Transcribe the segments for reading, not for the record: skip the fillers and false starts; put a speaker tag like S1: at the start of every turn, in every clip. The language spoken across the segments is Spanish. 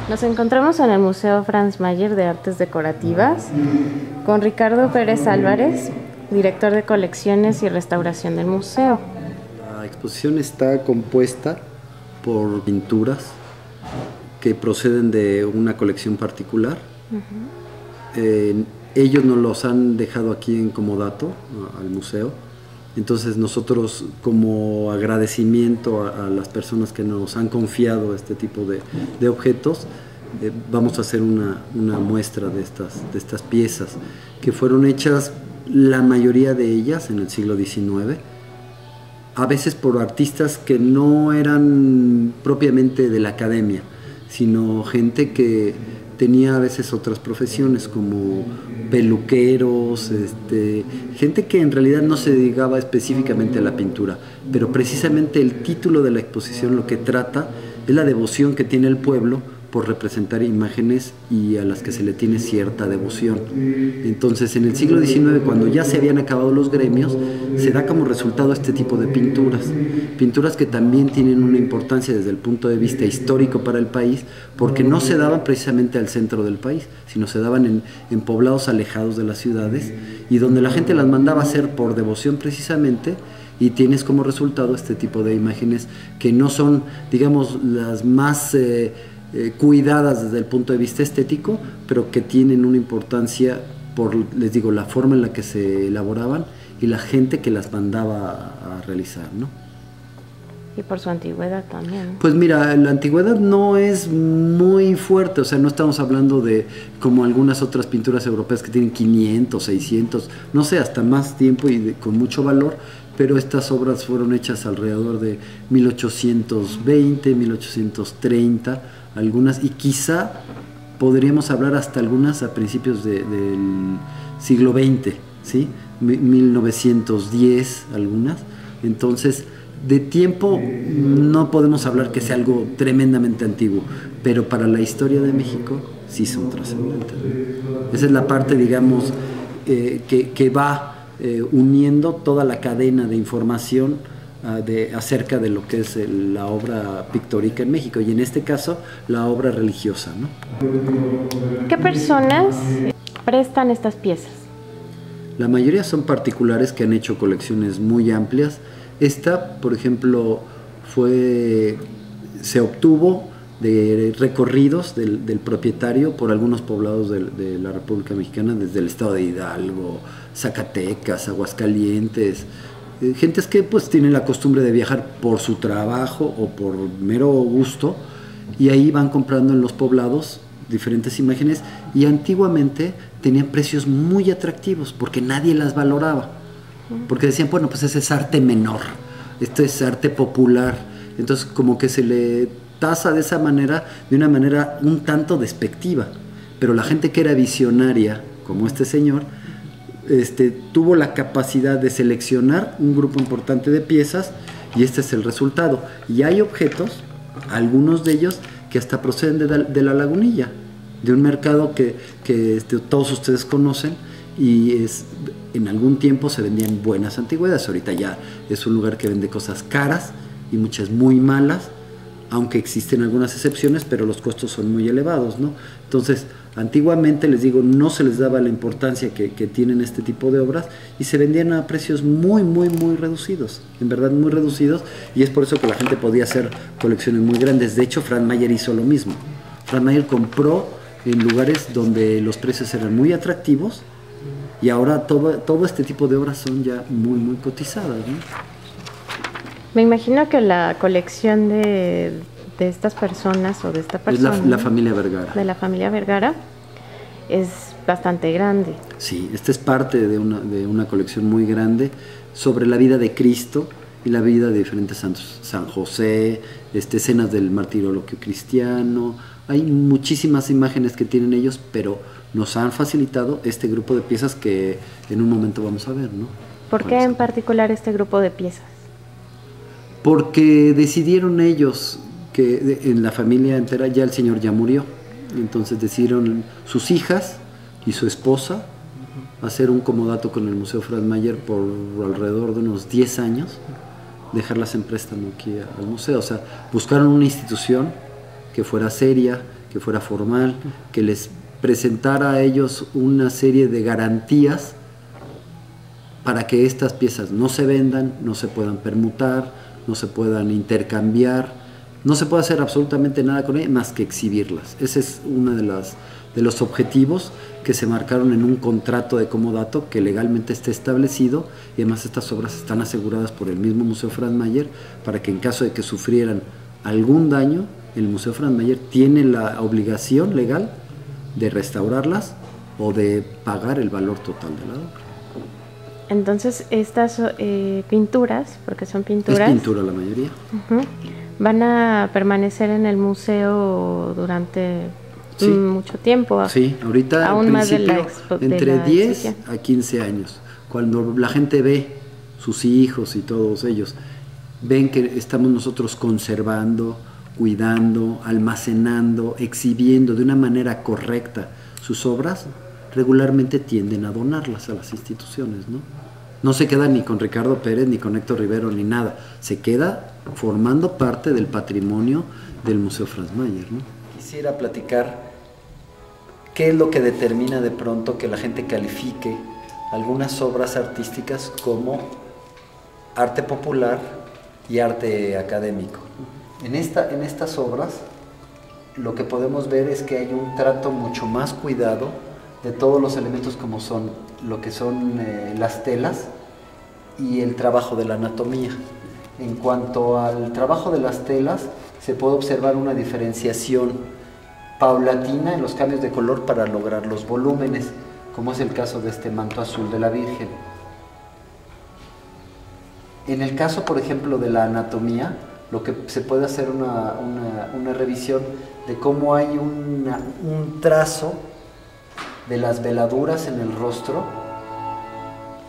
S1: Nos encontramos en el Museo Franz Mayer de Artes Decorativas con Ricardo Pérez Álvarez, director de colecciones y restauración del museo.
S2: La exposición está compuesta por pinturas que proceden de una colección particular. Ellos nos los han dejado aquí en comodato al museo. Entonces nosotros, como agradecimiento a las personas que nos han confiado este tipo de objetos, vamos a hacer una muestra de estas piezas que fueron hechas, la mayoría de ellas en el siglo XIX, a veces por artistas que no eran propiamente de la academia, sino gente que tenía a veces otras profesiones como peluqueros, gente que en realidad no se dedicaba específicamente a la pintura, pero precisamente el título de la exposición lo que trata es la devoción que tiene el pueblo por representar imágenes y a las que se le tiene cierta devoción. Entonces, en el siglo XIX, cuando ya se habían acabado los gremios, se da como resultado este tipo de pinturas que también tienen una importancia desde el punto de vista histórico para el país, porque no se daban precisamente al centro del país, sino se daban en poblados alejados de las ciudades y donde la gente las mandaba a hacer por devoción precisamente, y tienes como resultado este tipo de imágenes que no son, digamos, las más cuidadas desde el punto de vista estético, pero que tienen una importancia por, les digo, la forma en la que se elaboraban y la gente que las mandaba a realizar, ¿no?
S1: Y por su antigüedad también.
S2: Pues mira, la antigüedad no es muy fuerte, o sea, no estamos hablando de como algunas otras pinturas europeas que tienen 500, 600, no sé, hasta más tiempo y con mucho valor, pero estas obras fueron hechas alrededor de 1820, 1830, algunas, y quizá podríamos hablar hasta algunas a principios del siglo XX, ¿sí? 1910 algunas. Entonces, de tiempo no podemos hablar que sea algo tremendamente antiguo, pero para la historia de México sí son trascendentes. Esa es la parte, digamos, que va uniendo toda la cadena de información acerca de lo que es la obra pictórica en México, y en este caso la obra religiosa, ¿no?
S1: ¿Qué personas prestan estas piezas?
S2: La mayoría son particulares que han hecho colecciones muy amplias. Esta, por ejemplo, se obtuvo de recorridos del propietario por algunos poblados de la República Mexicana, desde el estado de Hidalgo, Zacatecas, Aguascalientes, gentes que pues tienen la costumbre de viajar por su trabajo o por mero gusto, y ahí van comprando en los poblados diferentes imágenes, y antiguamente tenían precios muy atractivos porque nadie las valoraba, porque decían, bueno, pues ese es arte menor, esto es arte popular, entonces como que se le tasa de esa manera, de una manera un tanto despectiva, pero la gente que era visionaria, como este señor, tuvo la capacidad de seleccionar un grupo importante de piezas, y este es el resultado. Y hay objetos, algunos de ellos, que hasta proceden de la Lagunilla, de un mercado que todos ustedes conocen, y en algún tiempo se vendían buenas antigüedades. Ahorita ya es un lugar que vende cosas caras y muchas muy malas, aunque existen algunas excepciones, pero los costos son muy elevados, ¿no? Entonces, antiguamente, les digo, no se les daba la importancia que tienen este tipo de obras, y se vendían a precios muy, muy, muy reducidos, en verdad muy reducidos, y es por eso que la gente podía hacer colecciones muy grandes. De hecho, Franz Mayer hizo lo mismo. Franz Mayer compró en lugares donde los precios eran muy atractivos, y ahora todo este tipo de obras son ya muy, muy cotizadas, ¿no?
S1: Me imagino que la colección de estas personas o de esta persona...
S2: Es la familia Vergara.
S1: De la familia Vergara es bastante grande.
S2: Sí, esta es parte de una colección muy grande sobre la vida de Cristo y la vida de diferentes santos. San José, escenas del martirologio cristiano. Hay muchísimas imágenes que tienen ellos, pero nos han facilitado este grupo de piezas que en un momento vamos a ver, ¿no?
S1: ¿Por qué en particular este grupo de piezas?
S2: Porque decidieron ellos que en la familia entera, ya el señor ya murió, entonces decidieron sus hijas y su esposa hacer un comodato con el Museo Franz Mayer por alrededor de unos 10 años, dejarlas en préstamo aquí al museo. O sea, buscaron una institución que fuera seria, que fuera formal, que les presentara a ellos una serie de garantías para que estas piezas no se vendan, no se puedan permutar, no se puedan intercambiar, no se puede hacer absolutamente nada con ellas más que exhibirlas. Ese es uno de los objetivos que se marcaron en un contrato de comodato que legalmente está establecido, y además estas obras están aseguradas por el mismo Museo Franz Mayer para que en caso de que sufrieran algún daño, el Museo Franz Mayer tiene la obligación legal de restaurarlas o de pagar el valor total de la obra.
S1: Entonces estas pinturas, porque son pinturas...
S2: Es pintura la mayoría.
S1: ¿Van a permanecer en el museo durante mucho tiempo?
S2: Sí, ahorita
S1: aún
S2: en
S1: más
S2: principio entre 10 a 15 años. Cuando la gente ve, sus hijos y todos ellos, ven que estamos nosotros conservando, cuidando, almacenando, exhibiendo de una manera correcta sus obras, regularmente tienden a donarlas a las instituciones, ¿no? No se queda ni con Ricardo Pérez, ni con Héctor Rivero, ni nada. Se queda formando parte del patrimonio del Museo Franz Mayer, ¿no? Quisiera platicar qué es lo que determina de pronto que la gente califique algunas obras artísticas como arte popular y arte académico. En estas obras lo que podemos ver es que hay un trato mucho más cuidado de todos los elementos como son lo que son las telas y el trabajo de la anatomía. En cuanto al trabajo de las telas, se puede observar una diferenciación paulatina en los cambios de color para lograr los volúmenes, como es el caso de este manto azul de la Virgen. En el caso, por ejemplo, de la anatomía, lo que se puede hacer una revisión de cómo hay un trazo de las veladuras en el rostro,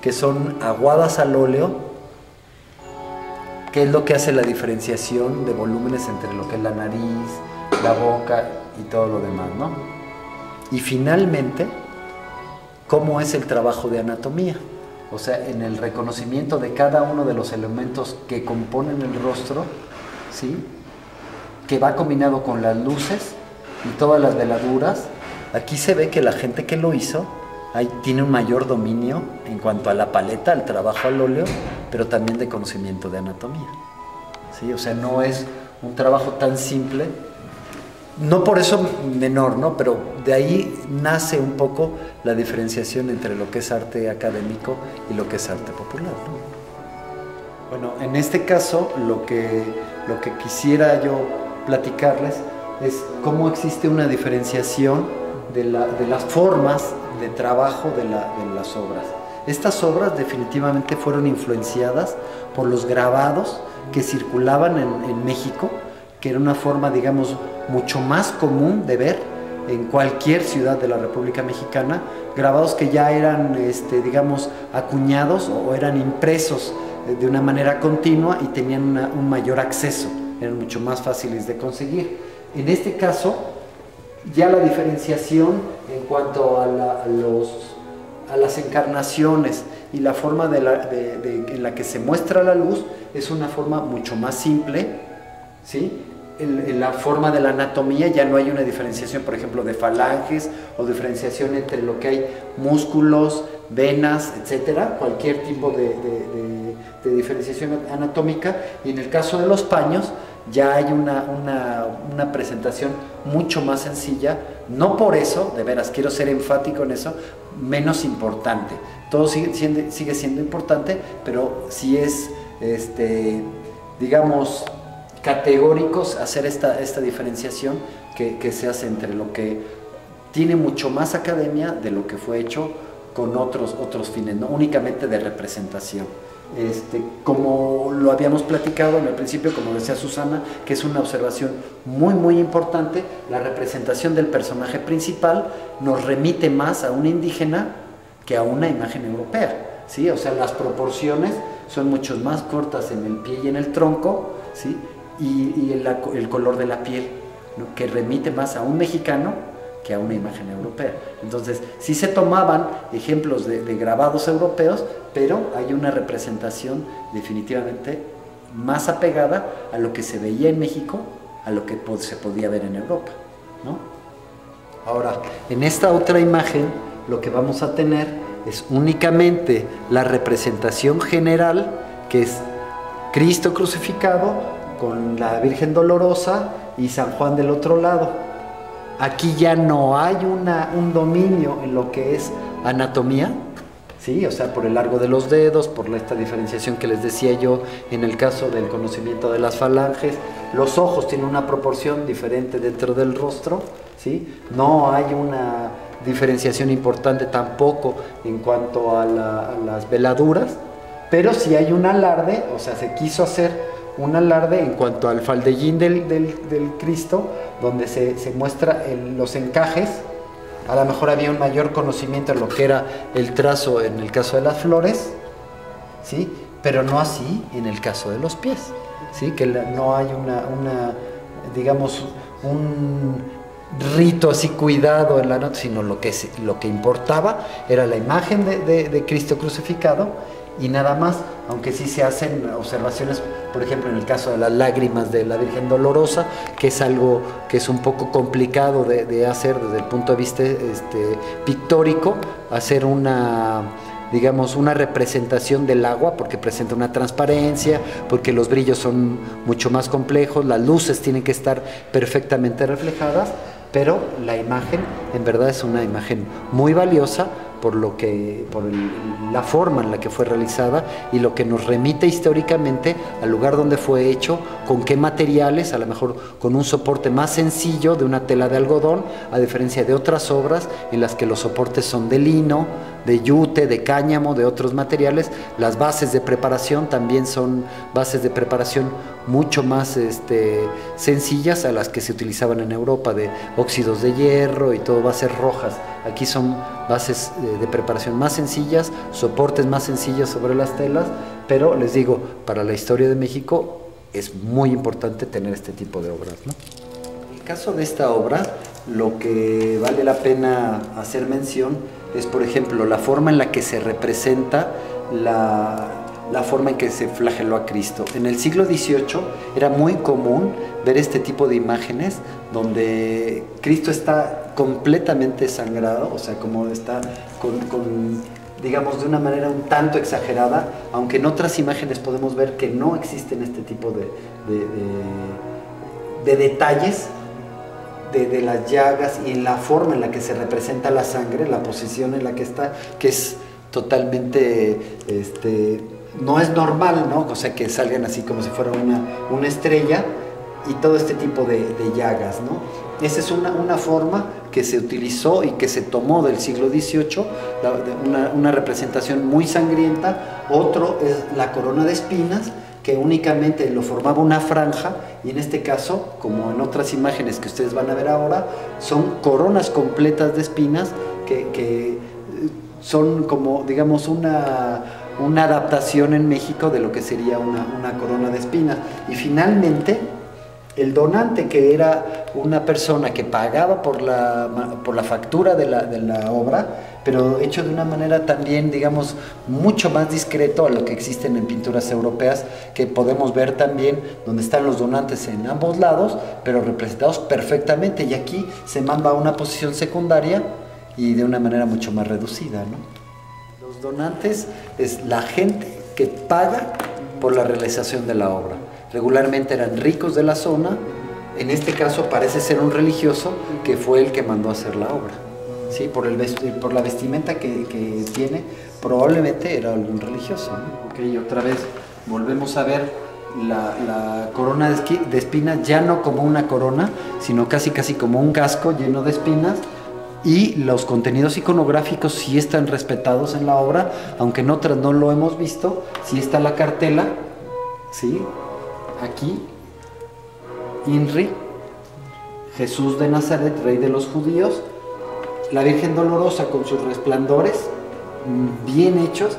S2: que son aguadas al óleo, que es lo que hace la diferenciación de volúmenes entre lo que es la nariz, la boca y todo lo demás, ¿no? Y finalmente, cómo es el trabajo de anatomía, o sea, en el reconocimiento de cada uno de los elementos que componen el rostro, ¿sí?, que va combinado con las luces y todas las veladuras. Aquí se ve que la gente que lo hizo tiene un mayor dominio en cuanto a la paleta, al trabajo al óleo, pero también de conocimiento de anatomía, ¿sí? O sea, no es un trabajo tan simple, no por eso menor, ¿no? Pero de ahí nace un poco la diferenciación entre lo que es arte académico y lo que es arte popular, ¿no? Bueno, en este caso lo que quisiera yo platicarles es cómo existe una diferenciación de las formas de trabajo de las obras. Estas obras definitivamente fueron influenciadas por los grabados que circulaban en México, que era una forma, digamos, mucho más común de ver en cualquier ciudad de la República Mexicana, grabados que ya eran, digamos, acuñados o eran impresos de una manera continua y tenían un mayor acceso, eran mucho más fáciles de conseguir. En este caso, ya la diferenciación en cuanto a las encarnaciones y la forma en la que se muestra la luz es una forma mucho más simple, ¿sí? En la forma de la anatomía ya no hay una diferenciación, por ejemplo, de falanges o diferenciación entre lo que hay músculos, venas, etcétera, cualquier tipo de diferenciación anatómica. Y en el caso de los paños ya hay una presentación mucho más sencilla, no por eso, de veras, quiero ser enfático en eso, menos importante. Todo sigue siendo importante, pero sí es, digamos, categóricos hacer esta diferenciación que se hace entre lo que tiene mucho más academia de lo que fue hecho con otros fines, no únicamente de representación. Como lo habíamos platicado en el principio, como decía Susana, que es una observación muy importante, la representación del personaje principal nos remite más a un indígena que a una imagen europea, ¿sí? O sea, las proporciones son mucho más cortas en el pie y en el tronco, ¿sí? Y el color de la piel, ¿no?, que remite más a un mexicano que a una imagen europea. Entonces, sí se tomaban ejemplos de grabados europeos, pero hay una representación definitivamente más apegada a lo que se veía en México, a lo que se podía ver en Europa, ¿no? Ahora, en esta otra imagen, lo que vamos a tener es únicamente la representación general, que es Cristo crucificado con la Virgen Dolorosa y San Juan del otro lado. Aquí ya no hay un dominio en lo que es anatomía, ¿sí? O sea, por el largo de los dedos, por esta diferenciación que les decía yo en el caso del conocimiento de las falanges. Los ojos tienen una proporción diferente dentro del rostro, ¿sí? No hay una diferenciación importante tampoco en cuanto a las veladuras, pero sí hay un alarde, o sea, se quiso hacer un alarde en cuanto al faldellín del Cristo, donde se muestra los encajes. A lo mejor había un mayor conocimiento de lo que era el trazo en el caso de las flores, ¿sí? Pero no así en el caso de los pies, ¿sí? Que no hay digamos, un rito así cuidado en la nota, sino lo que importaba era la imagen de Cristo crucificado y nada más, aunque sí se hacen observaciones, por ejemplo, en el caso de las lágrimas de la Virgen Dolorosa, que es algo que es un poco complicado de hacer desde el punto de vista pictórico, hacer digamos, una representación del agua, porque presenta una transparencia, porque los brillos son mucho más complejos, las luces tienen que estar perfectamente reflejadas, pero la imagen en verdad es una imagen muy valiosa por la forma en la que fue realizada y lo que nos remite históricamente al lugar donde fue hecho, con qué materiales, a lo mejor con un soporte más sencillo de una tela de algodón, a diferencia de otras obras en las que los soportes son de lino, de yute, de cáñamo, de otros materiales. Las bases de preparación también son bases de preparación mucho más sencillas a las que se utilizaban en Europa, de óxidos de hierro y todo, bases rojas. Aquí son bases de preparación más sencillas, soportes más sencillos sobre las telas, pero les digo, para la historia de México es muy importante tener este tipo de obras, ¿no? En el caso de esta obra, lo que vale la pena hacer mención es, por ejemplo, la forma en la que se representa la forma en que se flageló a Cristo. En el siglo XVIII era muy común ver este tipo de imágenes donde Cristo está completamente sangrado, o sea, como está digamos, de una manera un tanto exagerada, aunque en otras imágenes podemos ver que no existen este tipo de detalles de las llagas y en la forma en la que se representa la sangre, la posición en la que está, que es totalmente, no es normal, ¿no? O sea, que salgan así como si fuera una estrella y todo este tipo de llagas, ¿no? Esa es una forma que se utilizó y que se tomó del siglo XVIII, una representación muy sangrienta. Otro es la corona de espinas, que únicamente lo formaba una franja, y en este caso, como en otras imágenes que ustedes van a ver ahora, son coronas completas de espinas que son como, digamos, una adaptación en México de lo que sería una corona de espinas. Y finalmente, el donante, que era una persona que pagaba por la factura de la obra, pero hecho de una manera también, digamos, mucho más discreto a lo que existen en pinturas europeas, que podemos ver también, donde están los donantes en ambos lados, pero representados perfectamente, y aquí se manda a una posición secundaria y de una manera mucho más reducida, ¿no? Los donantes es la gente que paga por la realización de la obra. Regularmente eran ricos de la zona. En este caso parece ser un religioso que fue el que mandó a hacer la obra, ¿sí? Por la vestimenta que tiene, probablemente era algún religioso, ¿no? Ok, otra vez volvemos a ver la corona de espinas, ya no como una corona, sino casi como un casco lleno de espinas. Y los contenidos iconográficos sí están respetados en la obra, aunque en otras no lo hemos visto. Sí está la cartela, ¿sí? Aquí, INRI, Jesús de Nazaret, Rey de los Judíos, la Virgen Dolorosa con sus resplandores bien hechos,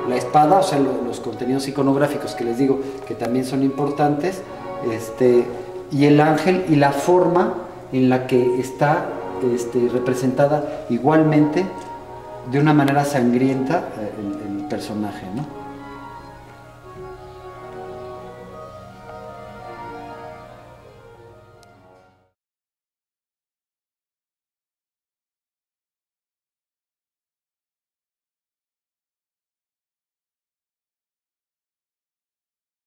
S2: la espada, o sea, los contenidos iconográficos que les digo que también son importantes, y el ángel y la forma en la que está representada igualmente de una manera sangrienta el personaje, ¿no?